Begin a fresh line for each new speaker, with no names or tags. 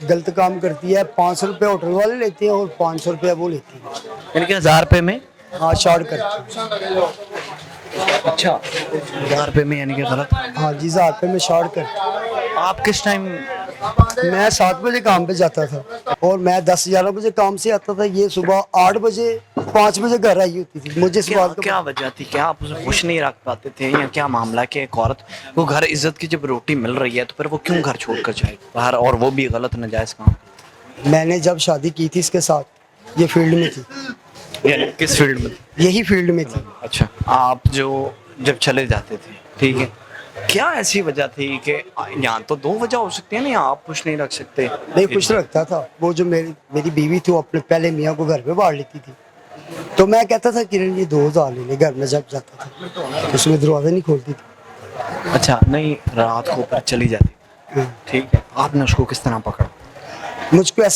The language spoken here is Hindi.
गलत काम करती है। 500 रुपये होटल वाले लेते हैं और 500 रुपया वो लेती है।
यानी कि 1000 रुपये में?
हाँ शॉर्ट करती है।
अच्छा, 1000 रुपये में यानी कि गलत।
हाँ जी 1000 रुपये में शॉर्ट करती
आप किस टाइम?
मैं 7 बजे काम पे जाता था और मैं 10-11 बजे काम से आता था। ये सुबह 8 बजे 5 बजे घर आई होती थी। मुझे इस
क्या
बात का
क्या वजह थी? क्या आप उसे खुश नहीं रख पाते थे या क्या मामला कि एक औरत को घर इज्जत की जब रोटी मिल रही है तो फिर वो क्यों घर छोड़कर जाए बाहर, और वो भी गलत नाजायज काम?
मैंने जब शादी की थी इसके साथ ये फील्ड में थी।
यानी किस फील्ड में?
यही फील्ड में थी।
अच्छा, आप जो जब चले जाते थे, ठीक है, क्या ऐसी वजह थी कि यहाँ तो दो वजह हो सकती है ना, यहाँ आप खुश नहीं रख सकते?
नहीं खुश रखता था। वो जो मेरी बीवी थी वो अपने पहले मियाँ को घर पे बांट लेती थी। तो मैं कहता था किरण ये 2000 ले ले। घर में जब जाता था तो उसमें दरवाजा नहीं खोलती थी।
अच्छा, नहीं रात को ऊपर चली जाती,
हाँ।
ठीक है, आपने उसको किस तरह पकड़ा?
मुझको ऐसे